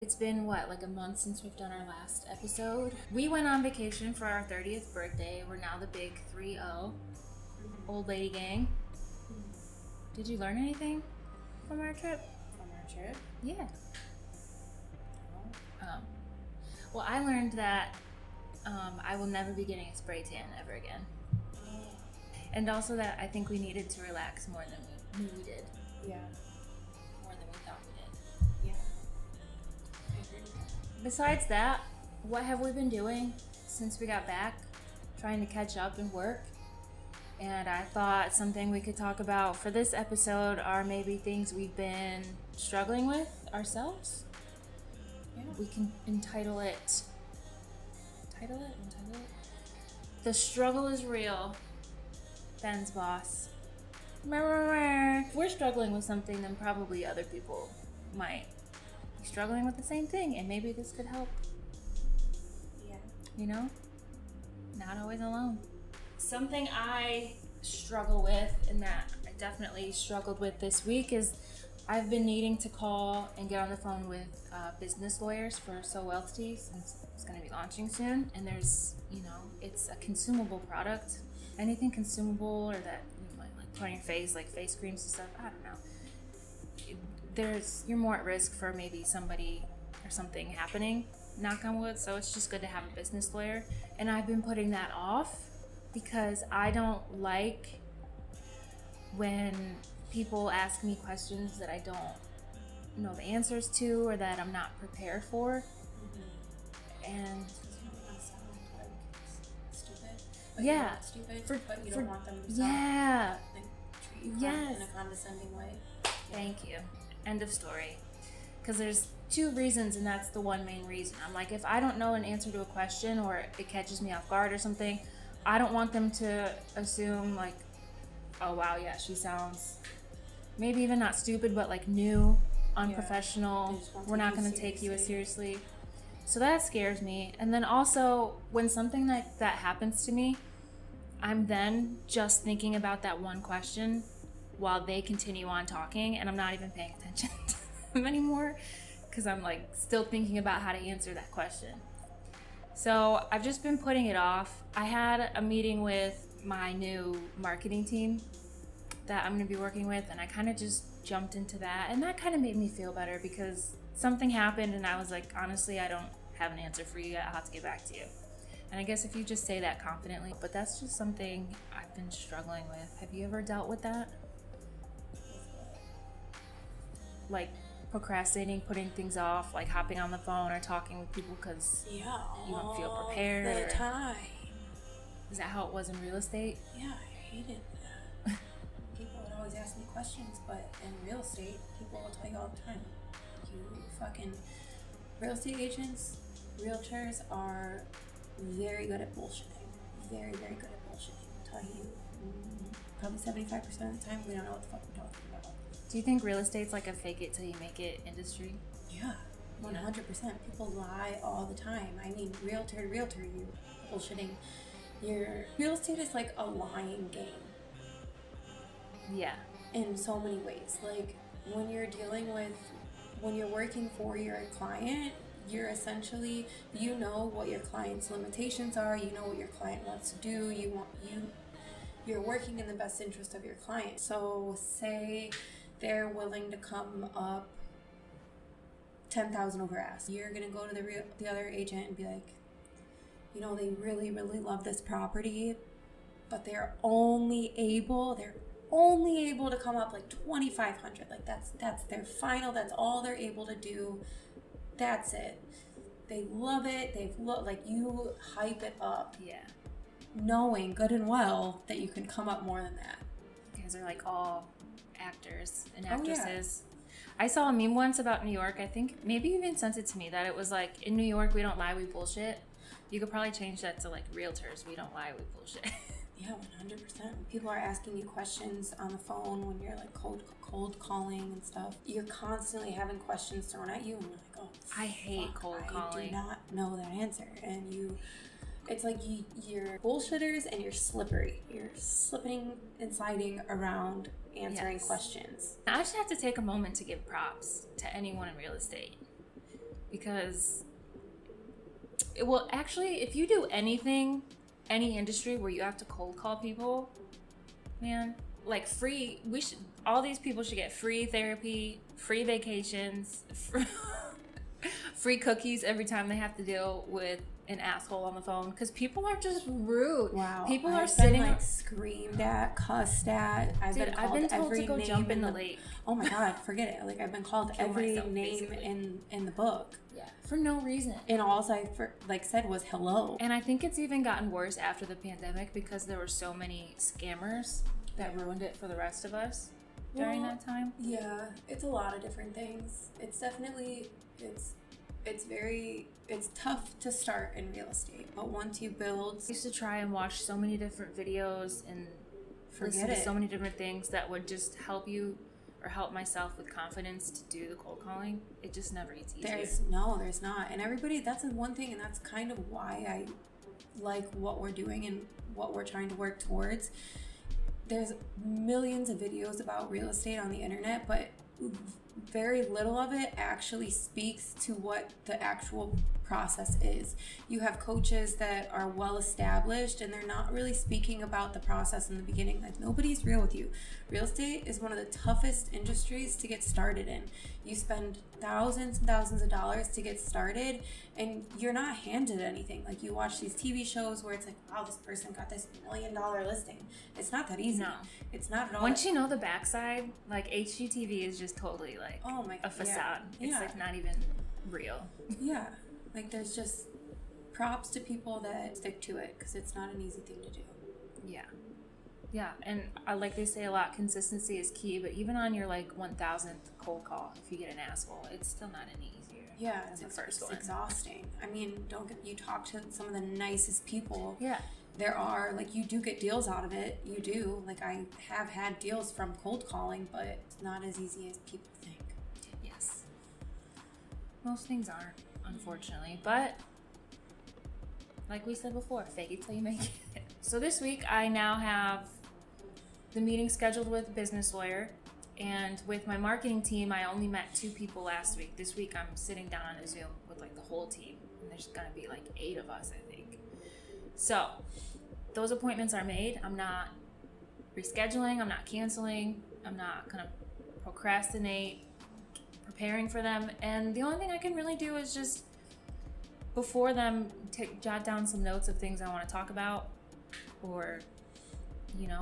It's been, what, like a month since we've done our last episode? We went on vacation for our 30th birthday. We're now the big 3-0. Old lady gang. Did you learn anything from our trip? From our trip? Yeah. Well, I learned that I will never be getting a spray tan ever again. And also that I think we needed to relax more than we knew we did. Yeah. More than we thought we did. Yeah. I agree with that. Besides that, what have we been doing since we got back? Trying to catch up and work. And I thought something we could talk about for this episode are maybe things we've been struggling with ourselves. Yeah. We can entitle it. Entitle it? The struggle is real. Ben's boss. If we're struggling with something, then probably other people might be struggling with the same thing, and maybe this could help. Yeah. You know? Not always alone. Something I struggle with, and that I definitely struggled with this week, is I've been needing to call and get on the phone with business lawyers for So Wealthy, since it's going to be launching soon. And there's, it's a consumable product. Anything consumable or that you might like put on your face, like face creams and stuff, I don't know. You're more at risk for maybe somebody or something happening, knock on wood. So it's just good to have a business lawyer. And I've been putting that off because I don't like when people ask me questions that I don't know the answers to or that I'm not prepared for. Mm-hmm. And you don't want to sound like stupid. But yeah, you're not stupid, but you don't want them to sound like treat you in a condescending way. Thank you. End of story. Because there's two reasons, and that's the one main reason. I'm like, if I don't know an answer to a question or it catches me off guard or something, I don't want them to assume like, oh wow, yeah, she sounds maybe even not stupid, but like new, unprofessional. We're not going to take you as seriously. So that scares me. And then also when something like that happens to me, I'm then just thinking about that one question while they continue on talking, and I'm not even paying attention to them anymore because I'm like still thinking about how to answer that question. So I've just been putting it off. I had a meeting with my new marketing team that I'm going to be working with, and I kind of just jumped into that, and that kind of made me feel better because something happened and I was like, honestly, I don't have an answer for you yet. I'll have to get back to you. And I guess if you just say that confidently, but that's just something I've been struggling with. Have you ever dealt with that? Like procrastinating, putting things off, like hopping on the phone or talking with people because you don't feel prepared? All the time. Is that how it was in real estate? Yeah, I hated that. People would always ask me questions, but in real estate, people will tell you all the time, real estate agents, realtors are very good at bullshitting. Very, very good at bullshitting. I'll tell you, probably 75% of the time, we don't know what the fuck we're talking about. Do you think real estate's like a fake it till you make it industry? Yeah, 100%. People lie all the time. I mean, realtor to realtor, you're bullshitting. Your real estate is like a lying game. Yeah. In so many ways. Like when you're working for your client, you're essentially, you know what your client's limitations are, you know what your client wants to do, you're working in the best interest of your client. So say they're willing to come up 10,000 over ask. You're gonna go to the other agent and be like, they really, really love this property, but they're only able to come up like 2,500. Like that's their final. That's all they're able to do. That's it. They love it. You hype it up. Yeah. Knowing good and well that you can come up more than that. You guys are like all actors and actresses. Oh, yeah. I saw a meme once about New York. I think maybe you even sent it to me that it was like, in New York, we don't lie, we bullshit. You could probably change that to like realtors, we don't lie, we bullshit. Yeah, 100%. People are asking you questions on the phone when you're like cold calling and stuff. You're constantly having questions thrown at you, and you're like, oh, I hate cold calling. I do not know that answer, and it's like you're bullshitters and you're slippery. You're slipping and sliding around answering questions. I just have to take a moment to give props to anyone in real estate. because well, actually, if you do anything, any industry where you have to cold call people, man, like all these people should get free therapy, free vacations, free cookies every time they have to deal with an asshole on the phone, because people are just rude. Wow. People I've are sitting been, like, screamed at, cussed at. I've been told every to go name jump in the lake. Oh my God, forget it. Like, I've been called Kill every myself, name basically. in the book. Yeah, for no reason. And all I said was hello. And I think it's even gotten worse after the pandemic, because there were so many scammers that ruined it for the rest of us during that time. Yeah, it's a lot of different things. It's definitely, it's tough to start in real estate, but once you build... I used to try and watch so many different videos and listen to so many different things that would just help you or help myself with confidence to do the cold calling. It just never gets easier. There's not. And everybody, that's the one thing, and that's kind of why I like what we're doing and what we're trying to work towards. There's millions of videos about real estate on the internet, but very little of it actually speaks to what the actual process is. You have coaches that are well established and they're not really speaking about the process in the beginning. Like, nobody's real with you. Real estate is one of the toughest industries to get started in. You spend thousands and thousands of dollars to get started and you're not handed anything. Like, you watch these TV shows where it's like, wow, this person got this $1 million listing. It's not that easy. No. It's not at all. Once you know the backside, like, HGTV is just totally like a facade. Yeah. It's like not even real. Yeah. Like, there's just props to people that stick to it, because it's not an easy thing to do. Yeah. Yeah, and like they say a lot, consistency is key, but even on your, like, 1,000th cold call, if you get an asshole, it's still not any easier. Yeah, it's exhausting. I mean, you talk to some of the nicest people. Yeah. There are, like, you do get deals out of it. You do. Like, I have had deals from cold calling, but it's not as easy as people think. Yes. Most things aren't, unfortunately, but like we said before, fake it till you make it. So this week I now have the meeting scheduled with a business lawyer, and with my marketing team I only met 2 people last week. This week I'm sitting down on a Zoom with, like, the whole team, and there's gonna be like 8 of us, I think. So those appointments are made. I'm not rescheduling, I'm not canceling, I'm not gonna procrastinate preparing for them, and the only thing I can really do is just before them jot down some notes of things I want to talk about, or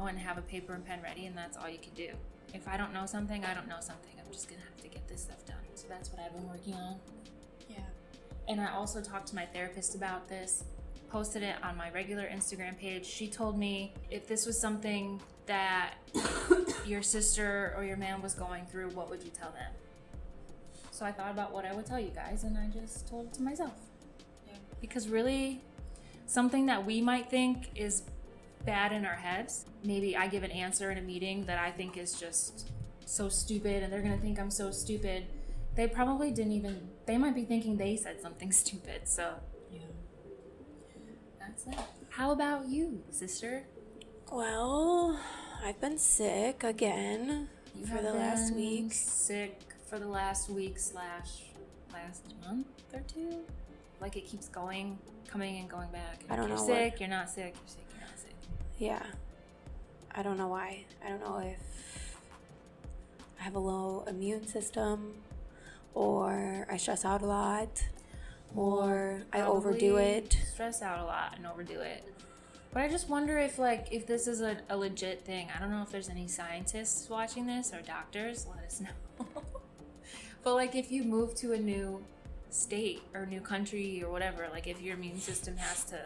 and have a paper and pen ready, and that's all you can do. If I don't know something, I don't know something. I'm just gonna have to get this stuff done. So that's what I've been working on. Yeah. And I also talked to my therapist about this, posted it on my regular Instagram page. She told me if this was something that your sister or your man was going through, what would you tell them? So I thought about what I would tell you guys, and I just told it to myself. Yeah. Because really, something that we might think is bad in our heads, maybe I give an answer in a meeting that I think is just so stupid, and they're gonna think I'm so stupid. They probably they might be thinking they said something stupid. So Yeah. that's it. How about you, sister? Well, I've been sick again for the last week. Sick for the last week / last month or 2. Like, it keeps coming and going back. I don't know. You're sick, you're not sick, you're sick, you're not sick. Yeah. I don't know why. I don't know if I have a low immune system, or I stress out a lot, or I overdo it. Stress out a lot and overdo it. But I just wonder if this is a legit thing. I don't know if there's any scientists watching this or doctors. Let us know. But, like, if you move to a new state or new country or whatever, like, if your immune system has to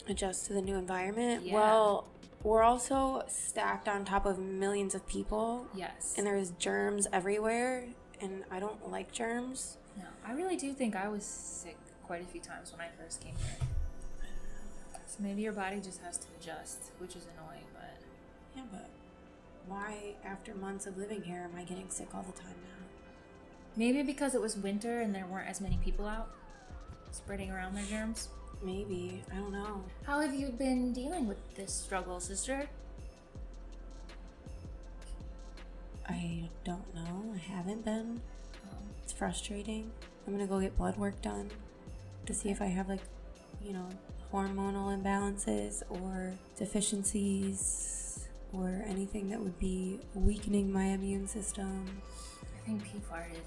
adjust to the new environment. Yeah. Well, we're also stacked on top of millions of people. Yes. And there's germs everywhere, and I don't like germs. No, I really do think I was sick quite a few times when I first came here. So maybe your body just has to adjust, which is annoying, but... Yeah, but why, after months of living here, am I getting sick all the time now? Maybe because it was winter and there weren't as many people out spreading around their germs. Maybe. I don't know. How have you been dealing with this struggle, sister? I don't know. I haven't been. It's frustrating. I'm gonna go get blood work done to see if I have, like, you know, hormonal imbalances or deficiencies or anything that would be weakening my immune system. I think P farted.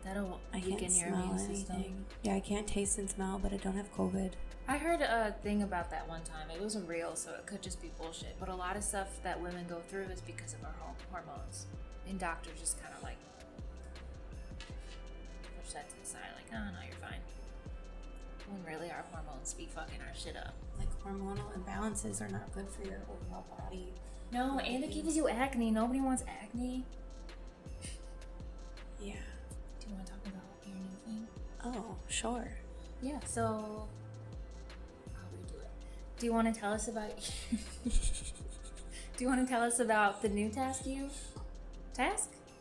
That'll weaken your immune system. Yeah, I can't taste and smell, but I don't have COVID. I heard a thing about that one time. It wasn't real, so it could just be bullshit. But a lot of stuff that women go through is because of our hormones. And doctors just kind of like push that to the side, like, oh, no, you're fine. When really our hormones be fucking our shit up. Like, hormonal imbalances are not good for your overall body. No, and it gives you acne. Nobody wants acne. Yeah. Do you want to talk about your new thing? Oh, sure. Yeah, so I'll redo it. Do you want to tell us about Do you want to tell us about the new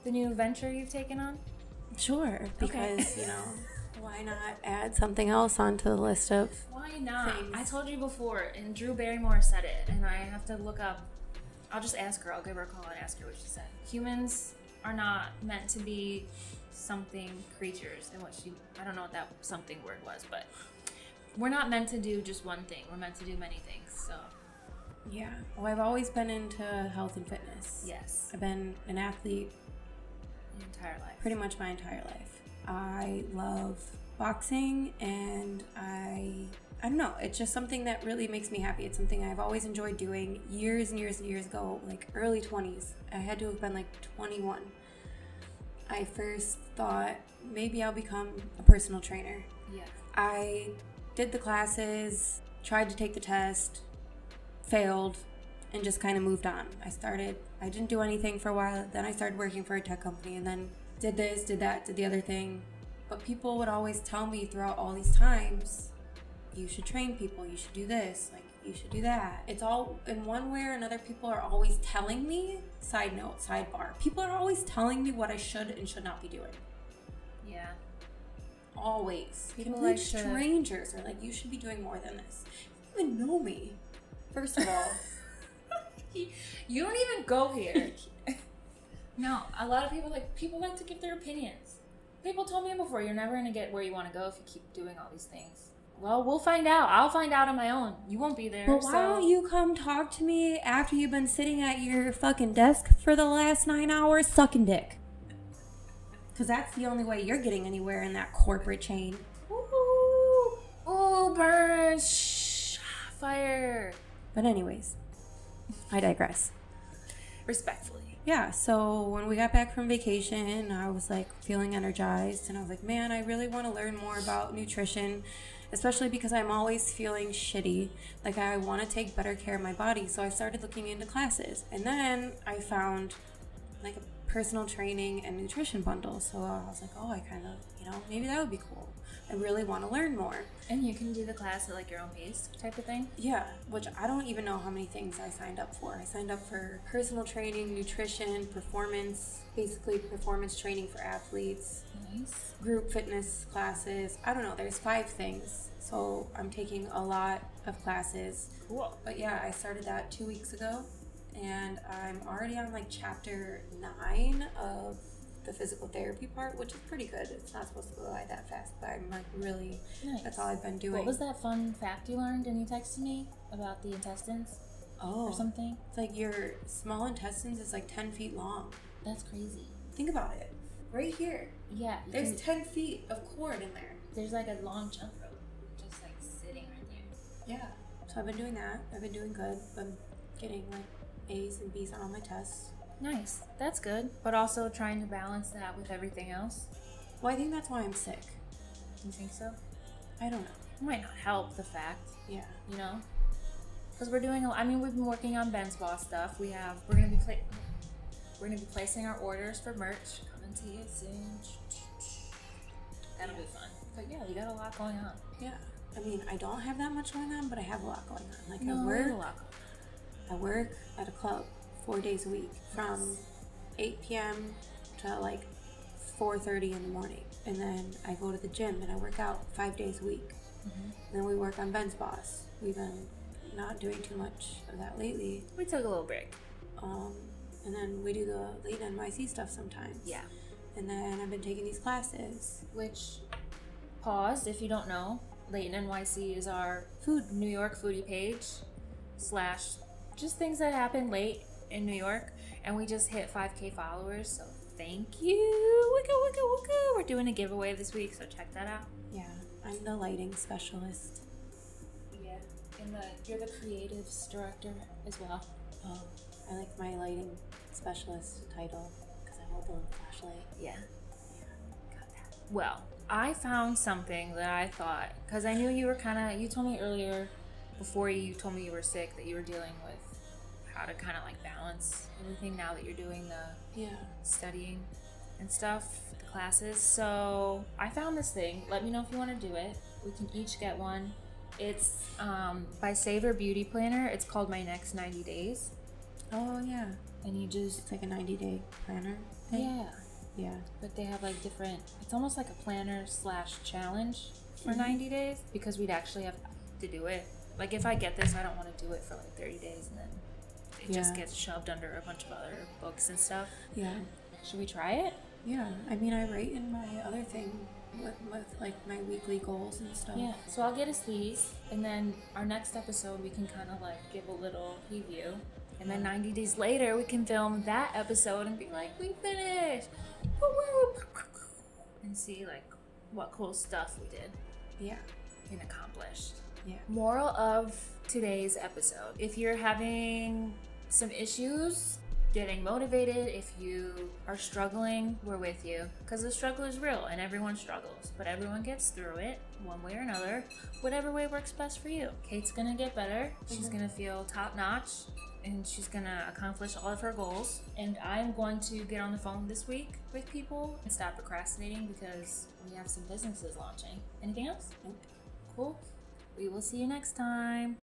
the new venture you've taken on? Sure, because, you know, why not add something else onto the list of Why not? things? I told you before, and Drew Barrymore said it, and I have to look up. I'll just ask her. I'll give her a call and ask her what she said. Humans are not meant to be something creatures, and I don't know what that something word was, but we're not meant to do just one thing. We're meant to do many things. So yeah. Well, I've always been into health and fitness. yes, I've been an athlete your entire life. pretty much my entire life. I love boxing, and I don't know, it's just something that really makes me happy. It's something I've always enjoyed doing. Years and years and years ago, like early 20s, I had to have been like 21. I first thought maybe I'll become a personal trainer. Yeah. I did the classes, tried to take the test, failed, and just kind of moved on. I didn't do anything for a while, then I started working for a tech company, and then did this, did that, did the other thing. But people would always tell me throughout all these times, you should train people, you should do this, like, you should do that. It's all, in one way or another, people are always telling me, side note, sidebar, people are always telling me what I should and should not be doing. Yeah. Always. People Complete like to- strangers are like, you should be doing more than this. You don't even know me, first of all. You don't even go here. No, a lot of people like to give their opinions. People told me before, you're never gonna get where you want to go if you keep doing all these things. Well, we'll find out. I'll find out on my own. You won't be there. But why don't you come talk to me after you've been sitting at your fucking desk for the last 9 hours sucking dick? Because that's the only way you're getting anywhere in that corporate chain. Ooh, ooh, burn, shh, fire. But anyways, I digress. Respectfully. Yeah, so when we got back from vacation, I was like feeling energized, and I was like, man, I really want to learn more about nutrition, especially because I'm always feeling shitty. Like, I want to take better care of my body, so I started looking into classes. And then I found like a personal training and nutrition bundle, so I was like, oh, I kind of, maybe that would be cool. I really want to learn more. And you can do the class at like your own pace type of thing? Yeah, which I don't even know how many things I signed up for. I signed up for personal training, nutrition, performance, basically performance training for athletes. Nice. Group fitness classes. I don't know, there's 5 things. So I'm taking a lot of classes. Cool. But yeah, I started that 2 weeks ago, and I'm already on like chapter 9 of the physical therapy part, which is pretty good. It's not supposed to go by that fast, but I'm like really, nice. That's all I've been doing. What was that fun fact you learned and you texted me about the intestines? Oh. Or something? It's like your small intestines is like 10 feet long. That's crazy. Think about it. Right here. Yeah. There's 10 feet of cord in there. There's like a long chunk rope just like sitting right there. Yeah. So I've been doing that. I've been doing good. I'm getting like A's and B's on all my tests. Nice. That's good. But also trying to balance that with everything else. Well, I think that's why I'm sick. You think so? I don't know. It might not help the fact. Yeah. Because we're doing we've been working on BENSBOSS stuff. We're gonna be placing our orders for merch. Coming to you soon. That'll be fun. But yeah, we got a lot going on. Yeah. I mean, I don't have that much going on, but I have a lot going on. Like, No, I we have a lot going on. I work at a club 4 days a week from 8 p.m. to like 4:30 in the morning. And then I go to the gym and I work out 5 days a week. Mm-hmm. And then we work on BENSBOSS. We've been not doing too much of that lately. We took a little break. And then we do the late NYC stuff sometimes. Yeah. And then I've been taking these classes. Which, pause, if you don't know, Layton NYC is our New York foodie page / just things that happen late in New York. And we just hit 5K followers, so thank you. Wicca, wicca, wicca. We're doing a giveaway this week, so check that out. Yeah, I'm the lighting specialist. Yeah, and you're the creatives director as well. Oh, I like my lighting specialist title because I hold the little flashlight. Yeah. Got that. Well, I found something that I thought, because I knew you were you told me earlier, before you told me you were sick, that you were dealing with how to kind of like balance everything now that you're doing the studying and stuff, the classes. So I found this thing. Let me know if you want to do it. We can each get one. It's by Savor Beauty Planner. It's called My Next 90 Days. Oh, yeah. And you just... It's like a 90-day planner thing? Yeah. Yeah. But they have like different... It's almost like a planner / challenge for 90 days because we'd actually have to do it. Like if I get this, I don't want to do it for like 30 days and then it just gets shoved under a bunch of other books and stuff. Yeah. Should we try it? Yeah. I mean, I write in my other thing with like my weekly goals and stuff. Yeah. So I'll get us these, and then our next episode we can kind of like give a little preview, and then 90 days later we can film that episode and be like, we finished, woo-woo, and see like what cool stuff we did. Yeah. And accomplished. Yeah. Moral of today's episode: if you're having some issues getting motivated, if you are struggling, we're with you, because the struggle is real and everyone struggles, but everyone gets through it one way or another, whatever way works best for you. Kate's gonna get better, she's gonna feel top notch, and she's gonna accomplish all of her goals. And I'm going to get on the phone this week with people and stop procrastinating because we have some businesses launching. Anything else? Nope. Cool. We will see you next time.